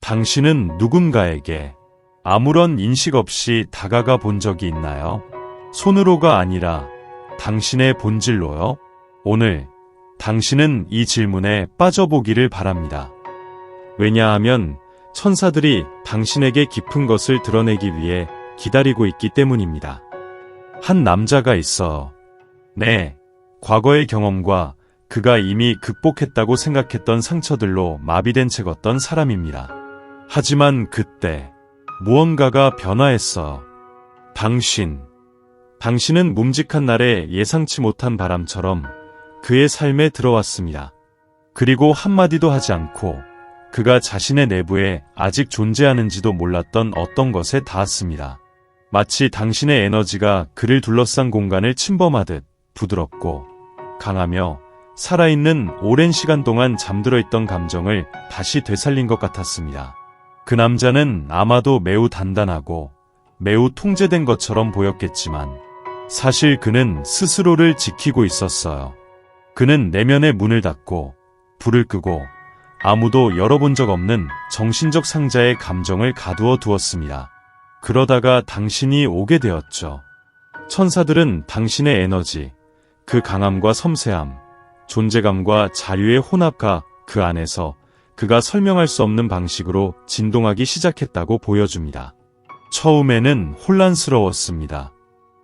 당신은 누군가에게 아무런 인식 없이 다가가 본 적이 있나요? 손으로가 아니라 당신의 본질로요? 오늘 당신은 이 질문에 빠져보기를 바랍니다. 왜냐하면 천사들이 당신에게 깊은 것을 드러내기 위해 기다리고 있기 때문입니다. 한 남자가 있어. 네, 과거의 경험과 그가 이미 극복했다고 생각했던 상처들로 마비된 채 걷던 사람입니다. 하지만 그때 무언가가 변화했어. 당신은 묵직한 날에 예상치 못한 바람처럼 그의 삶에 들어왔습니다. 그리고 한마디도 하지 않고 그가 자신의 내부에 아직 존재하는지도 몰랐던 어떤 것에 닿았습니다. 마치 당신의 에너지가 그를 둘러싼 공간을 침범하듯 부드럽고 강하며 살아있는 오랜 시간 동안 잠들어 있던 감정을 다시 되살린 것 같았습니다. 그 남자는 아마도 매우 단단하고 매우 통제된 것처럼 보였겠지만 사실 그는 스스로를 지키고 있었어요. 그는 내면의 문을 닫고 불을 끄고 아무도 열어본 적 없는 정신적 상자에 감정을 가두어 두었습니다. 그러다가 당신이 오게 되었죠. 천사들은 당신의 에너지, 그 강함과 섬세함, 존재감과 자유의 혼합과 그 안에서 그가 설명할 수 없는 방식으로 진동하기 시작했다고 보여줍니다. 처음에는 혼란스러웠습니다.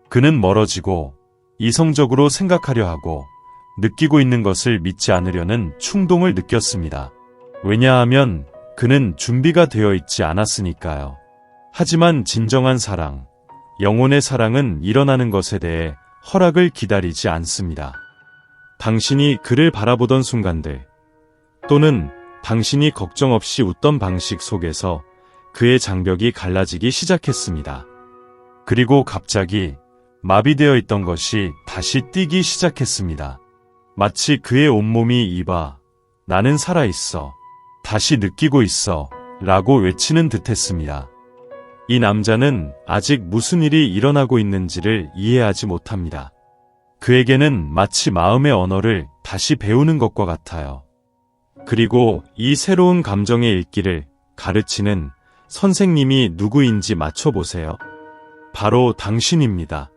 그는 멀어지고 이성적으로 생각하려 하고 느끼고 있는 것을 믿지 않으려는 충동을 느꼈습니다. 왜냐하면 그는 준비가 되어 있지 않았으니까요. 하지만 진정한 사랑, 영혼의 사랑은 일어나는 것에 대해 허락을 기다리지 않습니다. 당신이 그를 바라보던 순간들, 또는 당신이 걱정 없이 웃던 방식 속에서 그의 장벽이 갈라지기 시작했습니다. 그리고 갑자기 마비되어 있던 것이 다시 뛰기 시작했습니다. 마치 그의 온몸이 나는 살아있어. 다시 느끼고 있어. 라고 외치는 듯 했습니다. 이 남자는 아직 무슨 일이 일어나고 있는지를 이해하지 못합니다. 그에게는 마치 마음의 언어를 다시 배우는 것과 같아요. 그리고 이 새로운 감정의 읽기를 가르치는 선생님이 누구인지 맞춰보세요. 바로 당신입니다.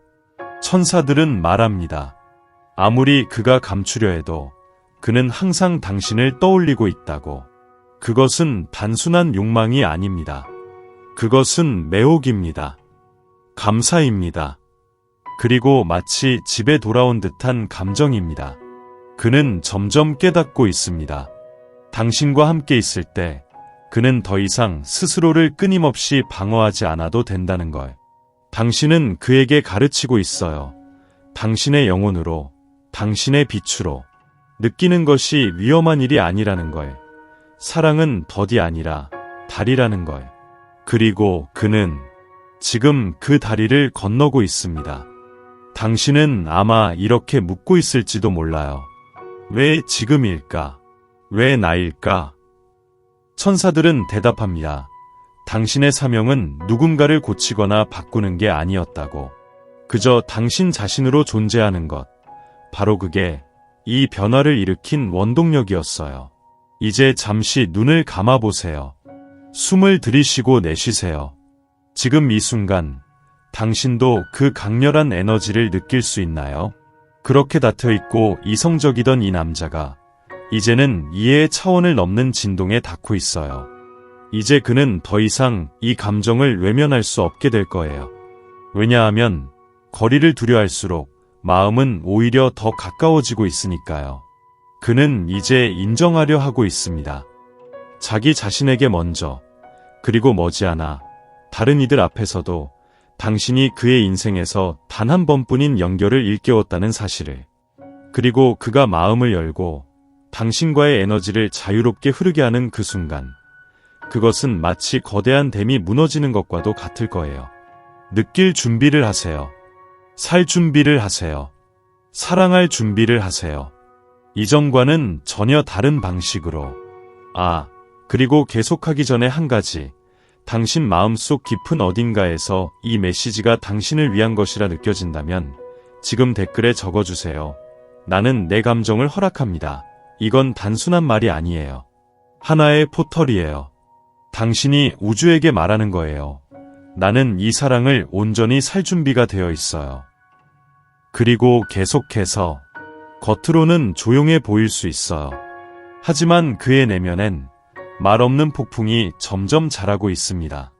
천사들은 말합니다. 아무리 그가 감추려 해도 그는 항상 당신을 떠올리고 있다고. 그것은 단순한 욕망이 아닙니다. 그것은 매혹입니다. 감사입니다. 그리고 마치 집에 돌아온 듯한 감정입니다. 그는 점점 깨닫고 있습니다. 당신과 함께 있을 때 그는 더 이상 스스로를 끊임없이 방어하지 않아도 된다는 걸. 당신은 그에게 가르치고 있어요. 당신의 영혼으로, 당신의 빛으로. 느끼는 것이 위험한 일이 아니라는 걸. 사랑은 덫이 아니라 다리라는 걸. 그리고 그는 지금 그 다리를 건너고 있습니다. 당신은 아마 이렇게 묻고 있을지도 몰라요. 왜 지금일까? 왜 나일까? 천사들은 대답합니다. 당신의 사명은 누군가를 고치거나 바꾸는 게 아니었다고. 그저 당신 자신으로 존재하는 것. 바로 그게 이 변화를 일으킨 원동력이었어요. 이제 잠시 눈을 감아보세요. 숨을 들이쉬고 내쉬세요. 지금 이 순간 당신도 그 강렬한 에너지를 느낄 수 있나요? 그렇게 닫혀있고 이성적이던 이 남자가 이제는 이해의 차원을 넘는 진동에 닿고 있어요. 이제 그는 더 이상 이 감정을 외면할 수 없게 될 거예요. 왜냐하면 거리를 두려할수록 마음은 오히려 더 가까워지고 있으니까요. 그는 이제 인정하려 하고 있습니다. 자기 자신에게 먼저, 그리고 머지않아 다른 이들 앞에서도 당신이 그의 인생에서 단 한 번뿐인 연결을 일깨웠다는 사실을. 그리고 그가 마음을 열고 당신과의 에너지를 자유롭게 흐르게 하는 그 순간, 그것은 마치 거대한 댐이 무너지는 것과도 같을 거예요. 느낄 준비를 하세요. 살 준비를 하세요. 사랑할 준비를 하세요. 이전과는 전혀 다른 방식으로. 그리고 계속하기 전에 한 가지. 당신 마음속 깊은 어딘가에서 이 메시지가 당신을 위한 것이라 느껴진다면 지금 댓글에 적어주세요. 나는 내 감정을 허락합니다. 이건 단순한 말이 아니에요. 하나의 포털이에요. 당신이 우주에게 말하는 거예요. 나는 이 사랑을 온전히 살 준비가 되어 있어요. 그리고 계속해서 겉으로는 조용해 보일 수 있어요. 하지만 그의 내면엔 말 없는 폭풍이 점점 자라고 있습니다.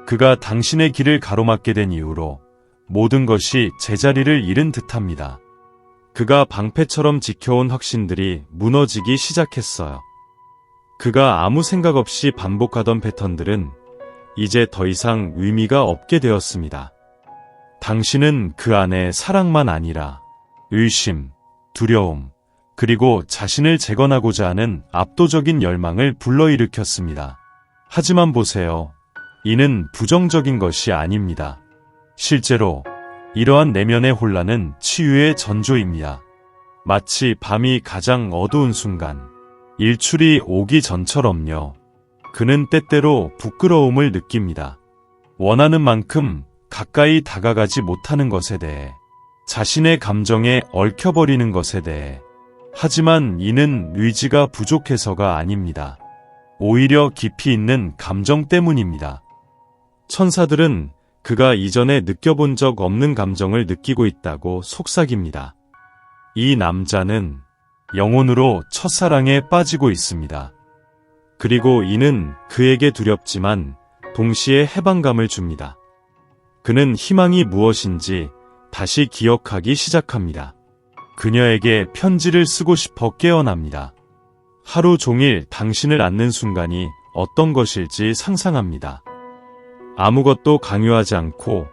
그가 당신의 길을 가로막게 된 이후로 모든 것이 제자리를 잃은 듯합니다. 그가 방패처럼 지켜온 확신들이 무너지기 시작했어요. 그가 아무 생각 없이 반복하던 패턴들은 이제 더 이상 의미가 없게 되었습니다. 당신은 그 안에 사랑만 아니라 의심, 두려움, 그리고 자신을 재건하고자 하는 압도적인 열망을 불러일으켰습니다. 하지만 보세요. 이는 부정적인 것이 아닙니다. 실제로 이러한 내면의 혼란은 치유의 전조입니다. 마치 밤이 가장 어두운 순간, 일출이 오기 전처럼요. 그는 때때로 부끄러움을 느낍니다. 원하는 만큼 가까이 다가가지 못하는 것에 대해, 자신의 감정에 얽혀버리는 것에 대해. 하지만 이는 의지가 부족해서가 아닙니다. 오히려 깊이 있는 감정 때문입니다. 천사들은 그가 이전에 느껴본 적 없는 감정을 느끼고 있다고 속삭입니다. 이 남자는 영혼으로 첫사랑에 빠지고 있습니다. 그리고 이는 그에게 두렵지만 동시에 해방감을 줍니다. 그는 희망이 무엇인지 다시 기억하기 시작합니다. 그녀에게 편지를 쓰고 싶어 깨어납니다. 하루 종일 당신을 안는 순간이 어떤 것일지 상상합니다. 아무것도 강요하지 않고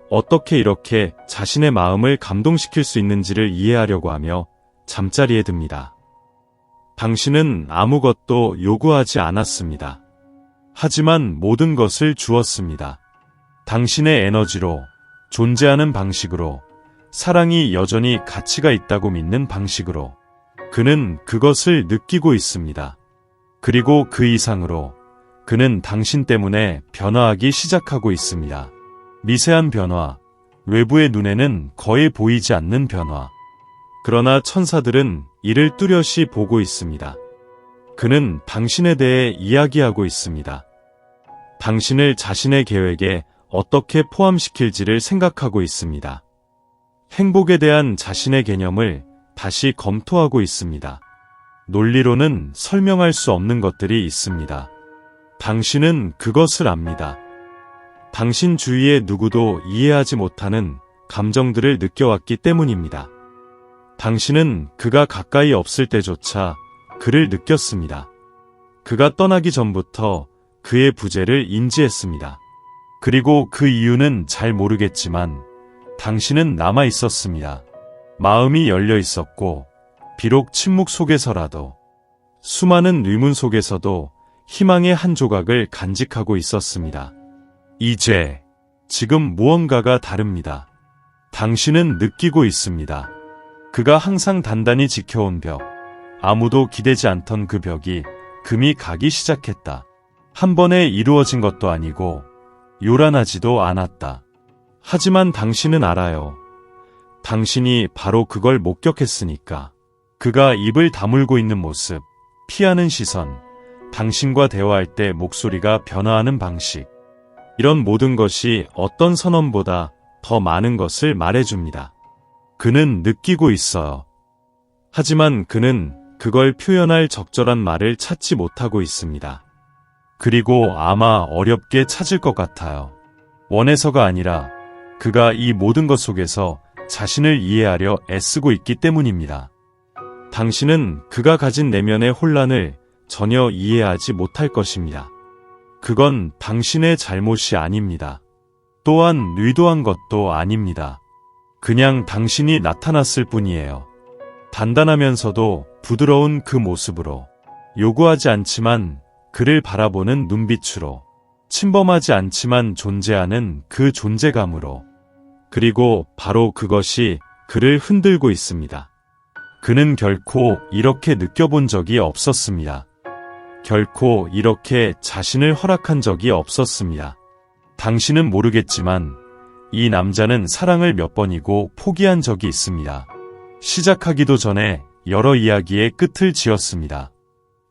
어떻게 이렇게 자신의 마음을 감동시킬 수 있는지를 이해하려고 하며 잠자리에 듭니다. 당신은 아무것도 요구하지 않았습니다. 하지만 모든 것을 주었습니다. 당신의 에너지로, 존재하는 방식으로, 사랑이 여전히 가치가 있다고 믿는 방식으로 그는 그것을 느끼고 있습니다. 그리고 그 이상으로 그는 당신 때문에 변화하기 시작하고 있습니다. 미세한 변화, 외부의 눈에는 거의 보이지 않는 변화. 그러나 천사들은 이를 뚜렷이 보고 있습니다. 그는 당신에 대해 이야기하고 있습니다. 당신을 자신의 계획에 어떻게 포함시킬지를 생각하고 있습니다. 행복에 대한 자신의 개념을 다시 검토하고 있습니다. 논리로는 설명할 수 없는 것들이 있습니다. 당신은 그것을 압니다. 당신 주위의 누구도 이해하지 못하는 감정들을 느껴왔기 때문입니다. 당신은 그가 가까이 없을 때조차 그를 느꼈습니다. 그가 떠나기 전부터 그의 부재를 인지했습니다. 그리고 그 이유는 잘 모르겠지만 당신은 남아 있었습니다. 마음이 열려 있었고, 비록 침묵 속에서라도, 수많은 의문 속에서도 희망의 한 조각을 간직하고 있었습니다. 이제, 지금 무언가가 다릅니다. 당신은 느끼고 있습니다. 그가 항상 단단히 지켜온 벽, 아무도 기대지 않던 그 벽이 금이 가기 시작했다. 한 번에 이루어진 것도 아니고, 요란하지도 않았다. 하지만 당신은 알아요. 당신이 바로 그걸 목격했으니까. 그가 입을 다물고 있는 모습, 피하는 시선, 당신과 대화할 때 목소리가 변화하는 방식. 이런 모든 것이 어떤 선언보다 더 많은 것을 말해줍니다. 그는 느끼고 있어요. 하지만 그는 그걸 표현할 적절한 말을 찾지 못하고 있습니다. 그리고 아마 어렵게 찾을 것 같아요. 원해서가 아니라 그가 이 모든 것 속에서 자신을 이해하려 애쓰고 있기 때문입니다. 당신은 그가 가진 내면의 혼란을 전혀 이해하지 못할 것입니다. 그건 당신의 잘못이 아닙니다. 또한 의도한 것도 아닙니다. 그냥 당신이 나타났을 뿐이에요. 단단하면서도 부드러운 그 모습으로, 요구하지 않지만 그를 바라보는 눈빛으로, 침범하지 않지만 존재하는 그 존재감으로. 그리고 바로 그것이 그를 흔들고 있습니다. 그는 결코 이렇게 느껴본 적이 없었습니다. 결코 이렇게 자신을 허락한 적이 없었습니다. 당신은 모르겠지만 이 남자는 사랑을 몇 번이고 포기한 적이 있습니다. 시작하기도 전에 여러 이야기의 끝을 지었습니다.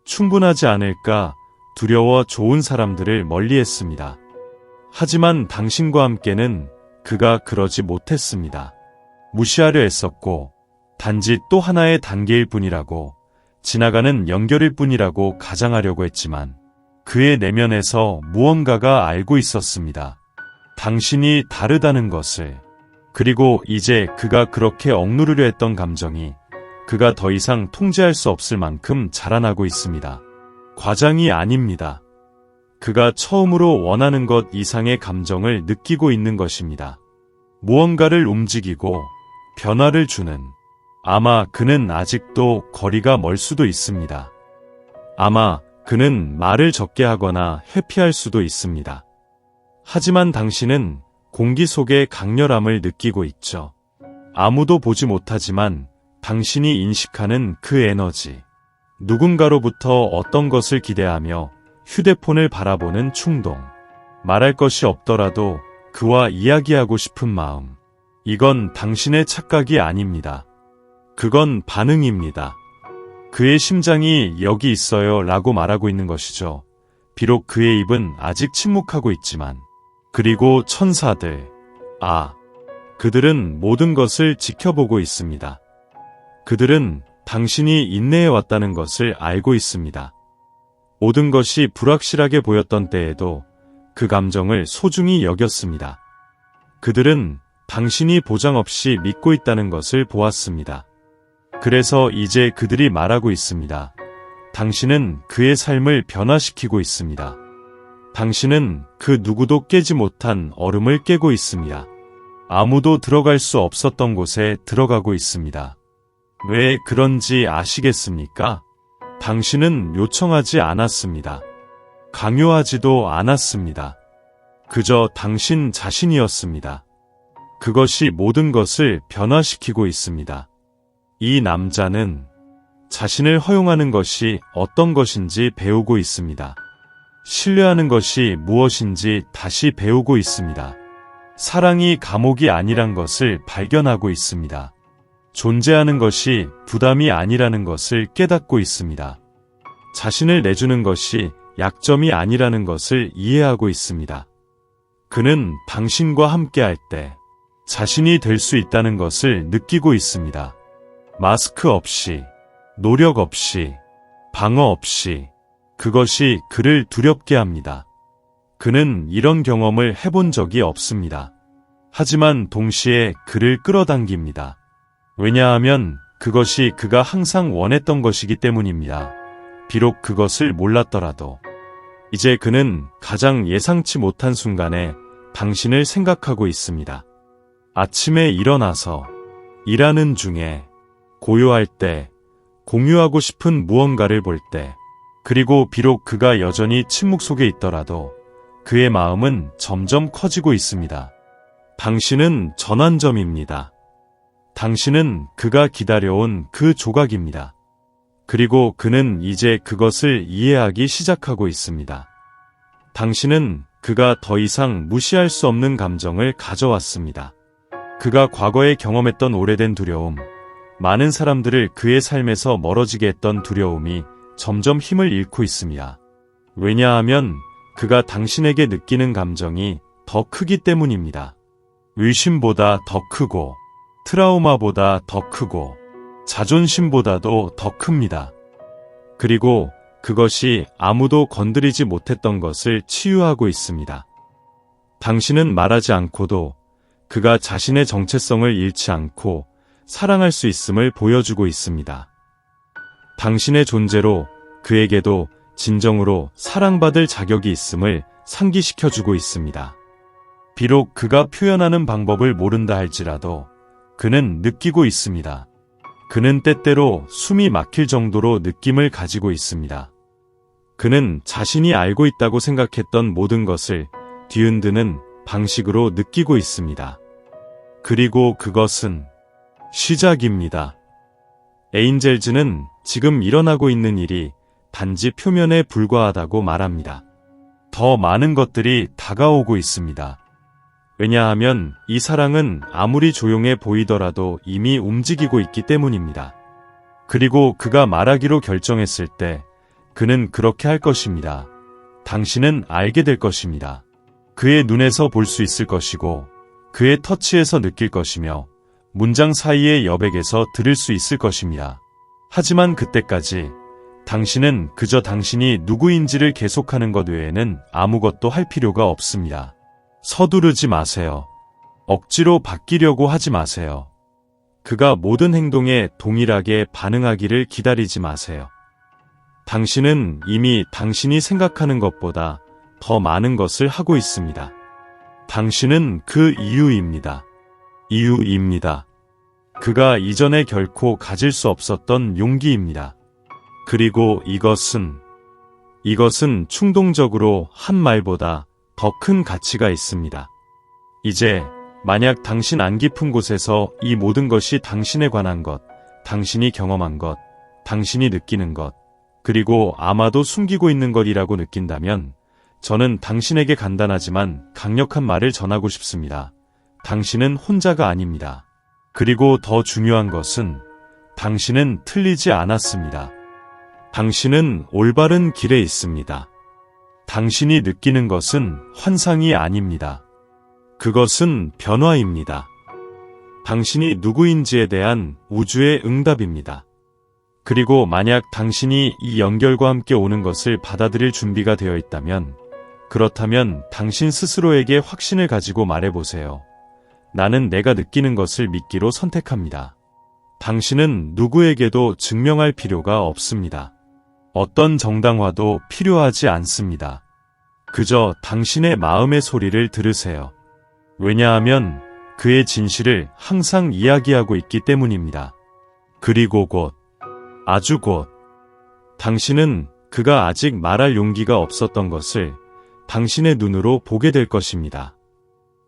충분하지 않을까, 두려워 좋은 사람들을 멀리했습니다. 하지만 당신과 함께는 그가 그러지 못했습니다. 무시하려 했었고 단지 또 하나의 단계일 뿐이라고, 지나가는 연결일 뿐이라고 가장하려고 했지만 그의 내면에서 무언가가 알고 있었습니다. 당신이 다르다는 것을. 그리고 이제 그가 그렇게 억누르려 했던 감정이 그가 더 이상 통제할 수 없을 만큼 자라나고 있습니다. 과장이 아닙니다. 그가 처음으로 원하는 것 이상의 감정을 느끼고 있는 것입니다. 무언가를 움직이고 변화를 주는. 아마 그는 아직도 거리가 멀 수도 있습니다. 아마 그는 말을 적게 하거나 회피할 수도 있습니다. 하지만 당신은 공기 속의 강렬함을 느끼고 있죠. 아무도 보지 못하지만 당신이 인식하는 그 에너지. 누군가로부터 어떤 것을 기대하며 휴대폰을 바라보는 충동. 말할 것이 없더라도 그와 이야기하고 싶은 마음. 이건 당신의 착각이 아닙니다. 그건 반응입니다. 그의 심장이 여기 있어요 라고 말하고 있는 것이죠. 비록 그의 입은 아직 침묵하고 있지만. 그리고 천사들. 그들은 모든 것을 지켜보고 있습니다. 그들은 당신이 인내해왔다는 것을 알고 있습니다. 모든 것이 불확실하게 보였던 때에도 그 감정을 소중히 여겼습니다. 그들은 당신이 보장 없이 믿고 있다는 것을 보았습니다. 그래서 이제 그들이 말하고 있습니다. 당신은 그의 삶을 변화시키고 있습니다. 당신은 그 누구도 깨지 못한 얼음을 깨고 있습니다. 아무도 들어갈 수 없었던 곳에 들어가고 있습니다. 왜 그런지 아시겠습니까? 당신은 요청하지 않았습니다. 강요하지도 않았습니다. 그저 당신 자신이었습니다. 그것이 모든 것을 변화시키고 있습니다. 이 남자는 자신을 허용하는 것이 어떤 것인지 배우고 있습니다. 신뢰하는 것이 무엇인지 다시 배우고 있습니다. 사랑이 감옥이 아니란 것을 발견하고 있습니다. 존재하는 것이 부담이 아니라는 것을 깨닫고 있습니다. 자신을 내주는 것이 약점이 아니라는 것을 이해하고 있습니다. 그는 당신과 함께할 때 자신이 될 수 있다는 것을 느끼고 있습니다. 마스크 없이, 노력 없이, 방어 없이. 그것이 그를 두렵게 합니다. 그는 이런 경험을 해본 적이 없습니다. 하지만 동시에 그를 끌어당깁니다. 왜냐하면 그것이 그가 항상 원했던 것이기 때문입니다. 비록 그것을 몰랐더라도. 이제 그는 가장 예상치 못한 순간에 당신을 생각하고 있습니다. 아침에 일어나서, 일하는 중에, 고요할 때, 공유하고 싶은 무언가를 볼 때, 그리고 비록 그가 여전히 침묵 속에 있더라도 그의 마음은 점점 커지고 있습니다. 당신은 전환점입니다. 당신은 그가 기다려온 그 조각입니다. 그리고 그는 이제 그것을 이해하기 시작하고 있습니다. 당신은 그가 더 이상 무시할 수 없는 감정을 가져왔습니다. 그가 과거에 경험했던 오래된 두려움, 많은 사람들을 그의 삶에서 멀어지게 했던 두려움이 점점 힘을 잃고 있습니다. 왜냐하면 그가 당신에게 느끼는 감정이 더 크기 때문입니다. 의심보다 더 크고, 트라우마보다 더 크고, 자존심보다도 더 큽니다. 그리고 그것이 아무도 건드리지 못했던 것을 치유하고 있습니다. 당신은 말하지 않고도 그가 자신의 정체성을 잃지 않고 사랑할 수 있음을 보여주고 있습니다. 당신의 존재로 그에게도 진정으로 사랑받을 자격이 있음을 상기시켜주고 있습니다. 비록 그가 표현하는 방법을 모른다 할지라도 그는 느끼고 있습니다. 그는 때때로 숨이 막힐 정도로 느낌을 가지고 있습니다. 그는 자신이 알고 있다고 생각했던 모든 것을 뒤흔드는 방식으로 느끼고 있습니다. 그리고 그것은 시작입니다. 에인젤즈는 지금 일어나고 있는 일이 단지 표면에 불과하다고 말합니다. 더 많은 것들이 다가오고 있습니다. 왜냐하면 이 사랑은 아무리 조용해 보이더라도 이미 움직이고 있기 때문입니다. 그리고 그가 말하기로 결정했을 때 그는 그렇게 할 것입니다. 당신은 알게 될 것입니다. 그의 눈에서 볼 수 있을 것이고 그의 터치에서 느낄 것이며 문장 사이의 여백에서 들을 수 있을 것입니다. 하지만 그때까지 당신은 그저 당신이 누구인지를 계속하는 것 외에는 아무것도 할 필요가 없습니다. 서두르지 마세요. 억지로 바뀌려고 하지 마세요. 그가 모든 행동에 동일하게 반응하기를 기다리지 마세요. 당신은 이미 당신이 생각하는 것보다 더 많은 것을 하고 있습니다. 당신은 그 이유입니다. 이유입니다. 그가 이전에 결코 가질 수 없었던 용기입니다. 그리고 이것은 충동적으로 한 말보다 더 큰 가치가 있습니다. 이제 만약 당신 안 깊은 곳에서 이 모든 것이 당신에 관한 것, 당신이 경험한 것, 당신이 느끼는 것, 그리고 아마도 숨기고 있는 것이라고 느낀다면 저는 당신에게 간단하지만 강력한 말을 전하고 싶습니다. 당신은 혼자가 아닙니다. 그리고 더 중요한 것은 당신은 틀리지 않았습니다. 당신은 올바른 길에 있습니다. 당신이 느끼는 것은 환상이 아닙니다. 그것은 변화입니다. 당신이 누구인지에 대한 우주의 응답입니다. 그리고 만약 당신이 이 연결과 함께 오는 것을 받아들일 준비가 되어 있다면, 그렇다면 당신 스스로에게 확신을 가지고 말해보세요. 나는 내가 느끼는 것을 믿기로 선택합니다. 당신은 누구에게도 증명할 필요가 없습니다. 어떤 정당화도 필요하지 않습니다. 그저 당신의 마음의 소리를 들으세요. 왜냐하면 그의 진실을 항상 이야기하고 있기 때문입니다. 그리고 곧, 아주 곧, 당신은 그가 아직 말할 용기가 없었던 것을 당신의 눈으로 보게 될 것입니다.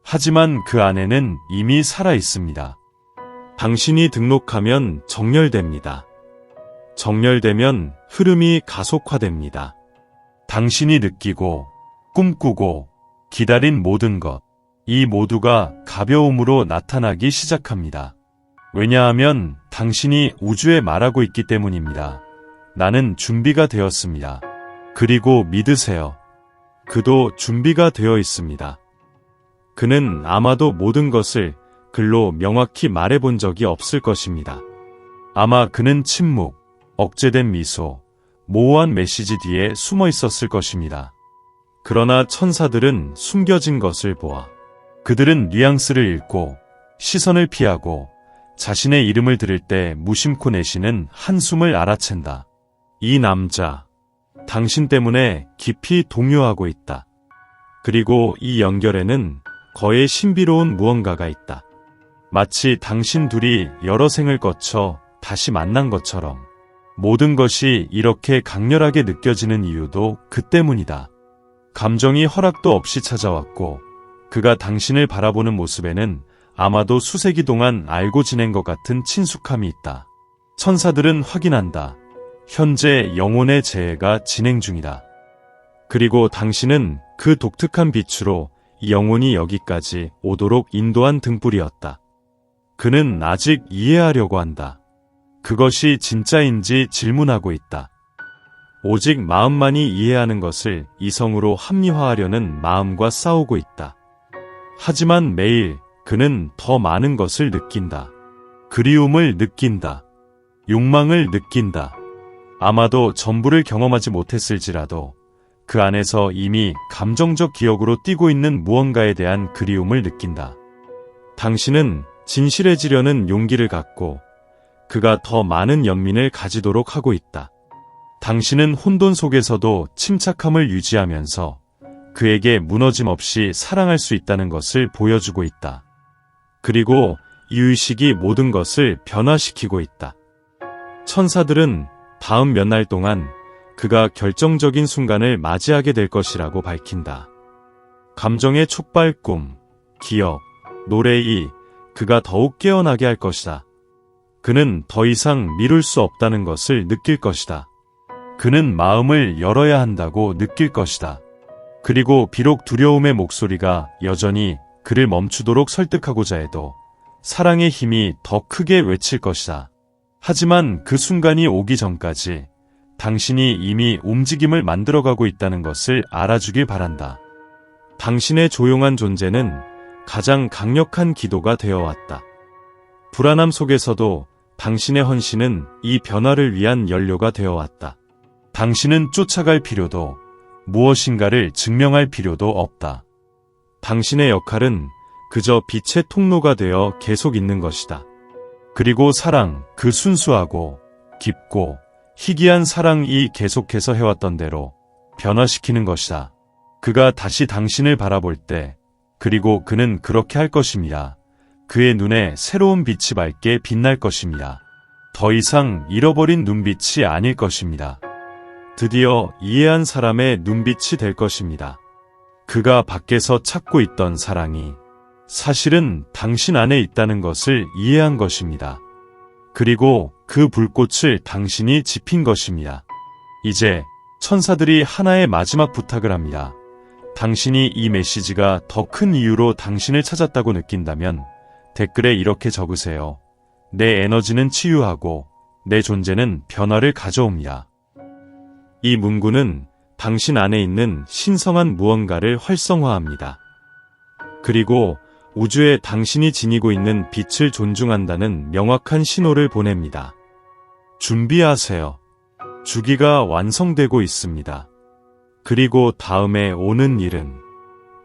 하지만 그 안에는 이미 살아 있습니다. 당신이 등록하면 정렬됩니다. 정렬되면 흐름이 가속화됩니다. 당신이 느끼고, 꿈꾸고, 기다린 모든 것, 이 모두가 가벼움으로 나타나기 시작합니다. 왜냐하면 당신이 우주에 말하고 있기 때문입니다. 나는 준비가 되었습니다. 그리고 믿으세요. 그도 준비가 되어 있습니다. 그는 아마도 모든 것을 글로 명확히 말해본 적이 없을 것입니다. 아마 그는 침묵, 억제된 미소, 모호한 메시지 뒤에 숨어 있었을 것입니다. 그러나 천사들은 숨겨진 것을 보아 그들은 뉘앙스를 읽고 시선을 피하고 자신의 이름을 들을 때 무심코 내쉬는 한숨을 알아챈다. 이 남자, 당신 때문에 깊이 동요하고 있다. 그리고 이 연결에는 거의 신비로운 무언가가 있다. 마치 당신 둘이 여러 생을 거쳐 다시 만난 것처럼. 모든 것이 이렇게 강렬하게 느껴지는 이유도 그 때문이다. 감정이 허락도 없이 찾아왔고 그가 당신을 바라보는 모습에는 아마도 수세기 동안 알고 지낸 것 같은 친숙함이 있다. 천사들은 확인한다. 현재 영혼의 재해가 진행 중이다. 그리고 당신은 그 독특한 빛으로 이 영혼이 여기까지 오도록 인도한 등불이었다. 그는 아직 이해하려고 한다. 그것이 진짜인지 질문하고 있다. 오직 마음만이 이해하는 것을 이성으로 합리화하려는 마음과 싸우고 있다. 하지만 매일 그는 더 많은 것을 느낀다. 그리움을 느낀다. 욕망을 느낀다. 아마도 전부를 경험하지 못했을지라도 그 안에서 이미 감정적 기억으로 뛰고 있는 무언가에 대한 그리움을 느낀다. 당신은 진실해지려는 용기를 갖고 그가 더 많은 연민을 가지도록 하고 있다. 당신은 혼돈 속에서도 침착함을 유지하면서 그에게 무너짐 없이 사랑할 수 있다는 것을 보여주고 있다. 그리고 이 의식이 모든 것을 변화시키고 있다. 천사들은 다음 몇 날 동안 그가 결정적인 순간을 맞이하게 될 것이라고 밝힌다. 감정의 촉발 꿈, 기억, 노래이 그가 더욱 깨어나게 할 것이다. 그는 더 이상 미룰 수 없다는 것을 느낄 것이다. 그는 마음을 열어야 한다고 느낄 것이다. 그리고 비록 두려움의 목소리가 여전히 그를 멈추도록 설득하고자 해도 사랑의 힘이 더 크게 외칠 것이다. 하지만 그 순간이 오기 전까지 당신이 이미 움직임을 만들어가고 있다는 것을 알아주길 바란다. 당신의 조용한 존재는 가장 강력한 기도가 되어왔다. 불안함 속에서도 당신의 헌신은 이 변화를 위한 연료가 되어왔다. 당신은 쫓아갈 필요도 무엇인가를 증명할 필요도 없다. 당신의 역할은 그저 빛의 통로가 되어 계속 있는 것이다. 그리고 사랑, 그 순수하고 깊고 희귀한 사랑이 계속해서 해왔던 대로 변화시키는 것이다. 그가 다시 당신을 바라볼 때, 그리고 그는 그렇게 할 것입니다. 그의 눈에 새로운 빛이 밝게 빛날 것입니다. 더 이상 잃어버린 눈빛이 아닐 것입니다. 드디어 이해한 사람의 눈빛이 될 것입니다. 그가 밖에서 찾고 있던 사랑이 사실은 당신 안에 있다는 것을 이해한 것입니다. 그리고 그 불꽃을 당신이 지핀 것입니다. 이제 천사들이 하나의 마지막 부탁을 합니다. 당신이 이 메시지가 더 큰 이유로 당신을 찾았다고 느낀다면 댓글에 이렇게 적으세요. 내 에너지는 치유하고 내 존재는 변화를 가져옵니다. 이 문구는 당신 안에 있는 신성한 무언가를 활성화합니다. 그리고 우주에 당신이 지니고 있는 빛을 존중한다는 명확한 신호를 보냅니다. 준비하세요. 주기가 완성되고 있습니다. 그리고 다음에 오는 일은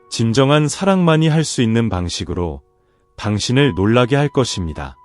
진정한 사랑만이 할 수 있는 방식으로 당신을 놀라게 할 것입니다.